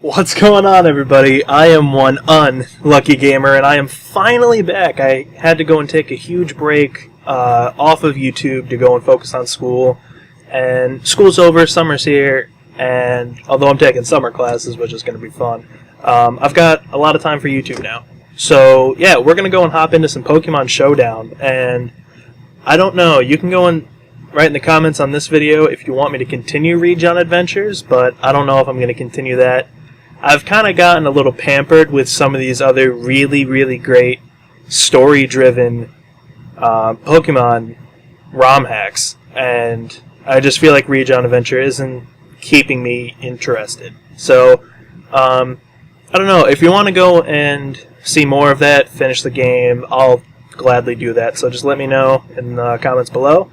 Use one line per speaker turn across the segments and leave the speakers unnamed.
What's going on, everybody? I am Oneunluckygamer, and I am finally back. I had to go and take a huge break off of YouTube to go and focus on school. And school's over, summer's here, and although I'm taking summer classes, which is going to be fun, I've got a lot of time for YouTube now. So, yeah, we're going to go and hop into some Pokemon Showdown, and I don't know, you can go and write in the comments on this video if you want me to continue Region Adventures, but I don't know if I'm going to continue that. I've kind of gotten a little pampered with some of these other really great story-driven Pokemon ROM hacks, and I just feel like Region Adventure isn't keeping me interested. So, I don't know, if you want to go and see more of that, finish the game, I'll gladly do that, so just let me know in the comments below.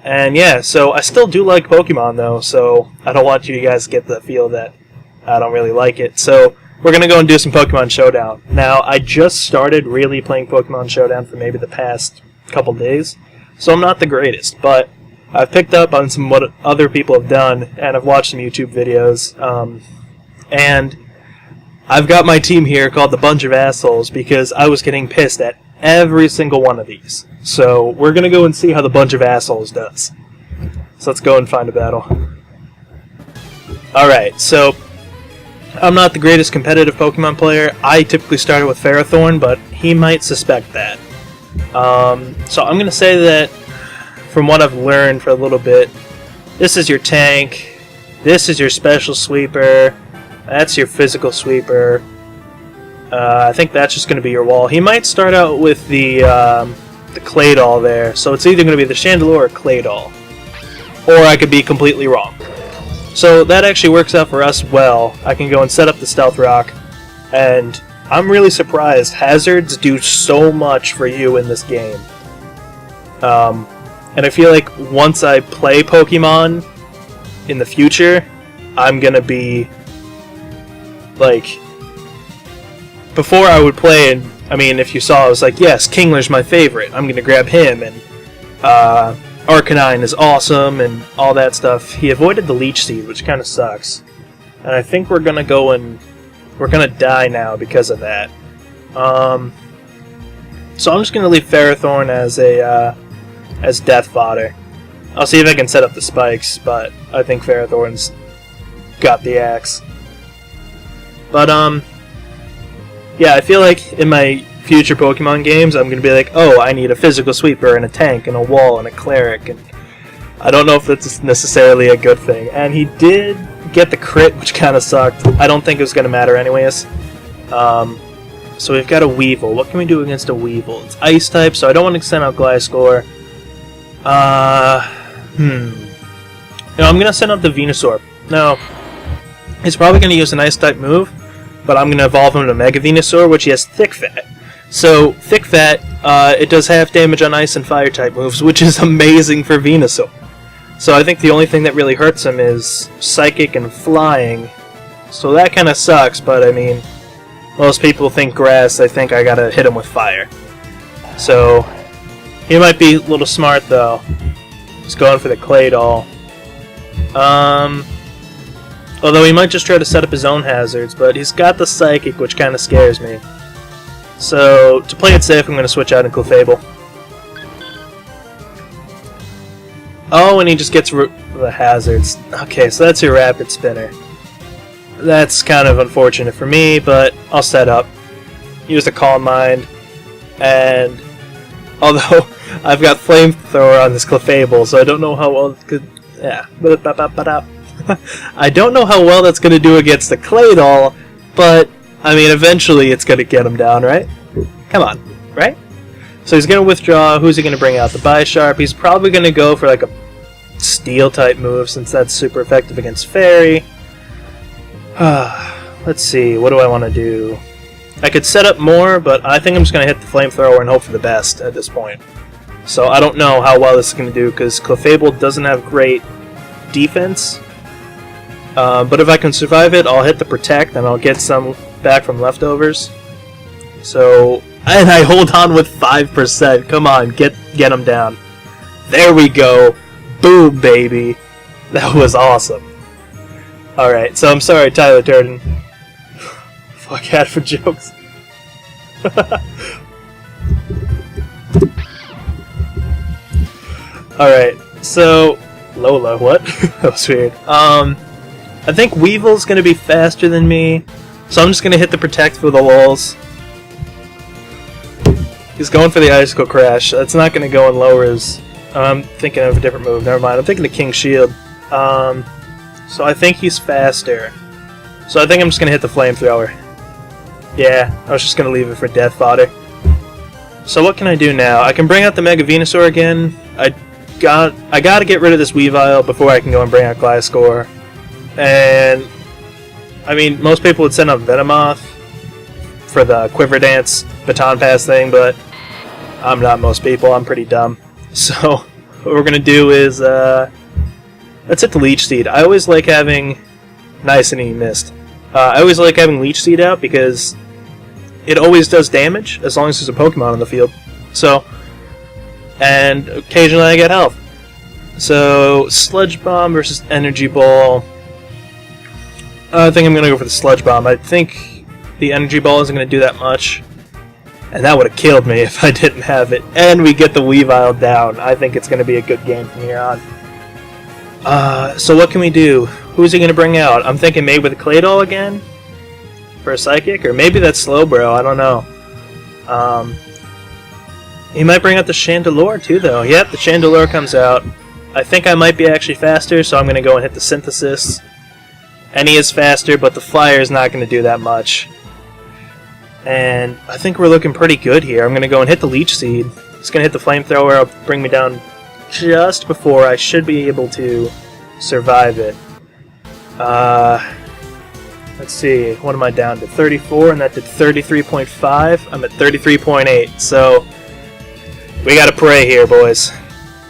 And yeah, so I still do like Pokemon though, so I don't want you guys to get the feel that I don't really like it. So we're going to go and do some Pokemon Showdown. Now, I just started really playing Pokemon Showdown for maybe the past couple days, so I'm not the greatest, but I've picked up on some what other people have done, and I've watched some YouTube videos, and I've got my team here called the Bunch of Assholes because I was getting pissed at every single one of these. So we're going to go and see how the Bunch of Assholes does. So let's go and find a battle. Alright, so I'm not the greatest competitive Pokemon player. I typically started with Ferrothorn, but he might suspect that. So I'm going to say that from what I've learned for a little bit, this is your tank, this is your special sweeper, that's your physical sweeper. I think that's just going to be your wall. He might start out with the Claydol there, so it's either going to be the Chandelure or Claydol. Or I could be completely wrong. So that actually works out for us well. I can go and set up the Stealth Rock, and I'm really surprised. Hazards do so much for you in this game. And I feel like once I play Pokemon in the future, I'm going to be like, before I would play, and I mean, if you saw, I was like, yes, Kingler's my favorite. I'm going to grab him, and Arcanine is awesome, and all that stuff. He avoided the Leech Seed, which kind of sucks. And I think we're going to go and we're going to die now because of that. So I'm just going to leave Ferrothorn as death fodder. I'll see if I can set up the spikes, but I think Ferrothorn's got the axe. But, yeah, I feel like in my future Pokemon games, I'm going to be like, oh, I need a physical sweeper and a tank and a wall and a cleric, and I don't know if that's necessarily a good thing. And he did get the crit, which kind of sucked. I don't think it was going to matter anyways. So we've got a Weevil. What can we do against a Weevil? It's Ice type, so I don't want to send out Gliscor. No, I'm going to send out the Venusaur. No, he's probably going to use an Ice type move, but I'm going to evolve him to Mega Venusaur, which he has Thick Fat. So, Thick Fat, it does half damage on Ice and Fire type moves, which is amazing for Venusaur. So I think the only thing that really hurts him is Psychic and Flying. So that kind of sucks, but I mean, most people think Grass, I think I gotta hit him with Fire. So, he might be a little smart though. He's going for the Claydol. Although he might just try to set up his own hazards, but he's got the Psychic, which kind of scares me. So, to play it safe, I'm going to switch out in Clefable. Oh, and he just gets the hazards. Okay, so that's your Rapid Spinner. That's kind of unfortunate for me, but I'll set up. Use the Calm Mind, and although I've got Flamethrower on this Clefable, so I don't know how well it could... Yeah. I don't know how well that's going to do against the Claydol, but, I mean, eventually it's going to get him down, right? Come on, right? So he's going to withdraw. Who's he going to bring out? The Bisharp. He's probably going to go for, like, a Steel-type move, since that's super effective against Fairy. Let's see, what do I want to do? I could set up more, but I think I'm just going to hit the Flamethrower and hope for the best at this point. So I don't know how well this is going to do, because Clefable doesn't have great defense. But if I can survive it, I'll hit the Protect, and I'll get some back from leftovers. So, and I hold on with 5%. Come on, get him down. There we go. Boom, baby. That was awesome. Alright, so I'm sorry, Tyler Turton. fuck out for jokes. Alright, so... Lola, what? That was weird. I think Weevil's gonna be faster than me, so I'm just gonna hit the Protect for the lulz. He's going for the Icicle Crash. That's not gonna go in lowers. I'm thinking of a different move. Never mind. I'm thinking the King Shield. So I think he's faster. So I think I'm just gonna hit the Flamethrower. Yeah, I was just gonna leave it for death fodder. So what can I do now? I can bring out the Mega Venusaur again. I gotta get rid of this Weavile before I can go and bring out Gliscor. And I mean, most people would send out Venomoth for the Quiver Dance Baton Pass thing, but I'm not most people. I'm pretty dumb. So what we're gonna do is let's hit the Leech Seed. I always like having nice, and he missed. I always like having Leech Seed out because it always does damage as long as there's a Pokemon on the field. So, and occasionally I get health. So Sludge Bomb versus Energy Ball. I think I'm gonna go for the Sludge Bomb. I think the Energy Ball isn't gonna do that much, and that would have killed me if I didn't have it. And we get the Weavile down. I think it's gonna be a good game from here on. So what can we do? Who's he gonna bring out? I'm thinking maybe with a Claydol again for a Psychic, or maybe that's Slowbro. I don't know. He might bring out the Chandelure too, though. Yep, the Chandelure comes out. I think I might be actually faster, so I'm gonna go and hit the Synthesis. And he is faster, but the Fire is not gonna do that much. And I think we're looking pretty good here. I'm gonna go and hit the Leech Seed. It's gonna hit the Flamethrower. It'll bring me down just before I should be able to survive it. Let's see, what am I down to? 34, and that did 33.5. I'm at 33.8, so we gotta pray here, boys.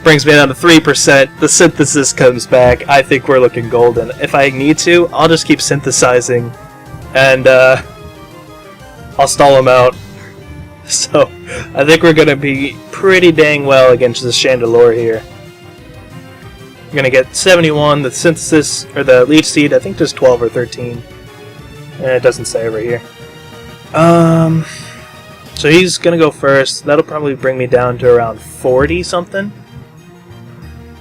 Brings me down to 3%. The Synthesis comes back. I think we're looking golden. If I need to, I'll just keep synthesizing, and I'll stall him out. So I think we're gonna be pretty dang well against this Chandelure here. I'm gonna get 71. The Synthesis, or the Leech Seed, I think does 12 or 13. And it doesn't say over here. So he's gonna go first. That'll probably bring me down to around 40 something.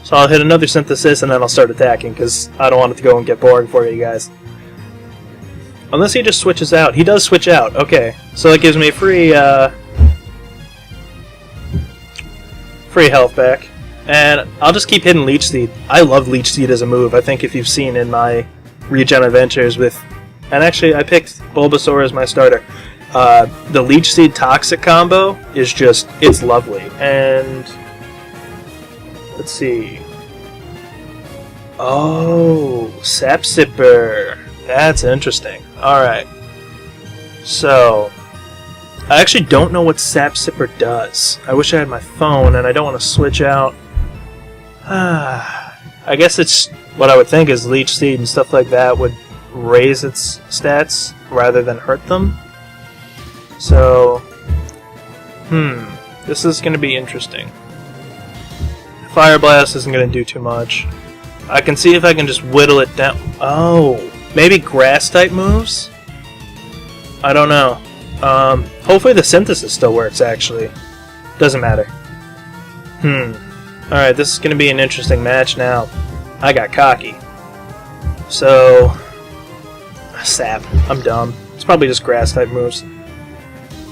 So I'll hit another Synthesis and then I'll start attacking because I don't want it to go and get boring for you guys. Unless he just switches out. He does switch out. Okay, so that gives me free health back. And I'll just keep hitting Leech Seed. I love Leech Seed as a move. I think if you've seen in my Regen Adventures with... And actually, I picked Bulbasaur as my starter. The Leech Seed Toxic combo is just... It's lovely. And... Let's see... Oh, Sap Sipper. That's interesting. Alright. So... I actually don't know what Sap Sipper does. I wish I had my phone, and I don't want to switch out. I guess it's what I would think is Leech Seed and stuff like that would raise its stats rather than hurt them. So, this is going to be interesting. Fire Blast isn't going to do too much. I can see if I can just whittle it down. Oh, maybe Grass type moves? I don't know. Hopefully the Synthesis still works, actually. Doesn't matter. Alright, this is going to be an interesting match now. I got cocky. So... Sap. I'm dumb. It's probably just Grass type moves.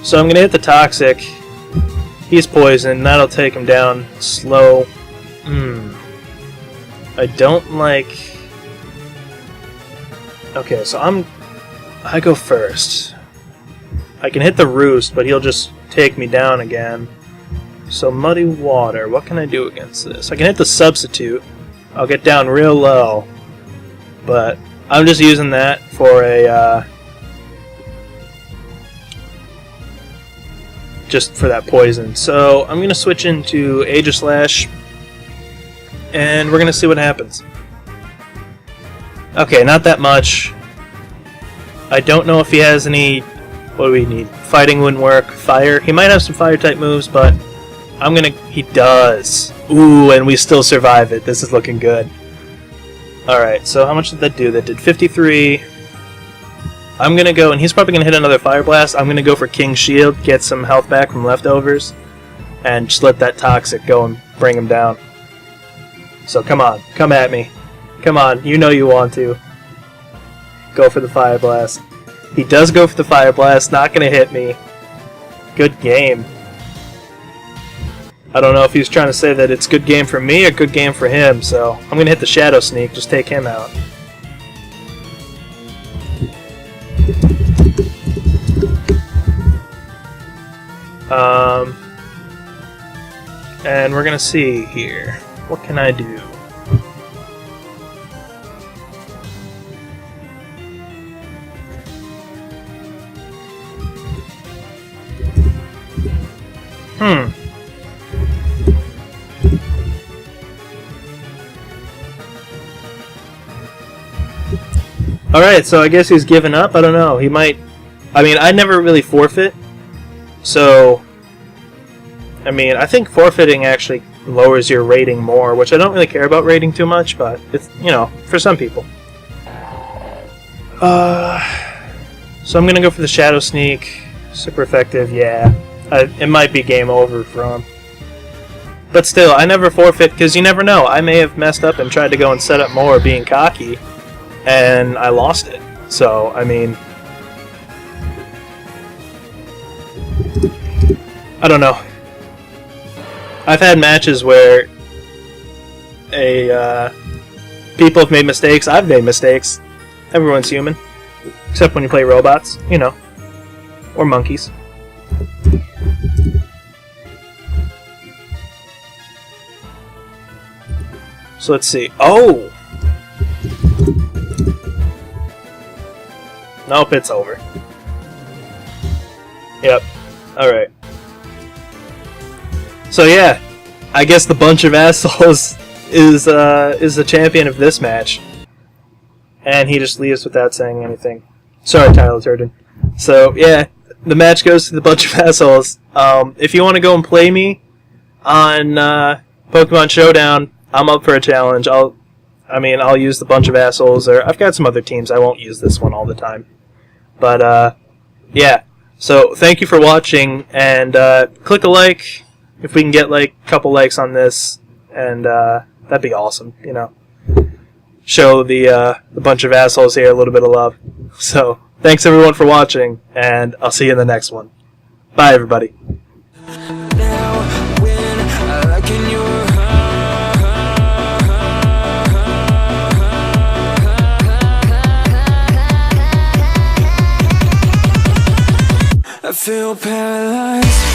So I'm going to hit the Toxic. He's poison. That'll take him down slow. I don't like... Okay, so I go first. I can hit the Roost, but he'll just take me down again. So Muddy Water, what can I do against this? I can hit the Substitute. I'll get down real low. But I'm just using that for a... just for that poison. So I'm going to switch into Aegislash. And we're going to see what happens. Okay, not that much. I don't know if he has any... What do we need? Fighting wouldn't work. Fire. He might have some fire type moves, but I'm gonna... He does. Ooh, and we still survive it. This is looking good. Alright, so how much did that do? That did 53, I'm gonna go, and he's probably gonna hit another Fire Blast. I'm gonna go for King's Shield, get some health back from leftovers, and just let that Toxic go and bring him down. So come on, come at me. Come on, you know you want to. Go for the Fire Blast. He does go for the Fire Blast, not gonna hit me. Good game. I don't know if he's trying to say that it's good game for me or good game for him, so I'm gonna hit the Shadow Sneak, just take him out. And we're gonna see here. What can I do? Alright, so I guess he's given up. I don't know. He might... I mean, I never really forfeit. So... I mean, I think forfeiting actually lowers your rating more, which I don't really care about rating too much, but it's, you know, for some people. So I'm gonna go for the Shadow Sneak. Super effective, yeah. It might be game over for him. But still, I never forfeit, because you never know. I may have messed up and tried to go and set up more being cocky, and I lost it. So, I mean... I don't know. I've had matches where people have made mistakes. I've made mistakes. Everyone's human. Except when you play robots, you know. Or monkeys. So let's see. Oh! Nope, it's over. Yep. Alright. So yeah, I guess the bunch of assholes is the champion of this match. And he just leaves without saying anything. Sorry, Tyler Turden. So yeah, the match goes to the bunch of assholes. If you want to go and play me on Pokemon Showdown, I'm up for a challenge. I'll use the bunch of assholes, or I've got some other teams. I won't use this one all the time. But yeah. So thank you for watching, and click a like if we can get like a couple likes on this, and that'd be awesome. You know, show the bunch of assholes here a little bit of love. So thanks everyone for watching, and I'll see you in the next one. Bye everybody.
I feel paralyzed.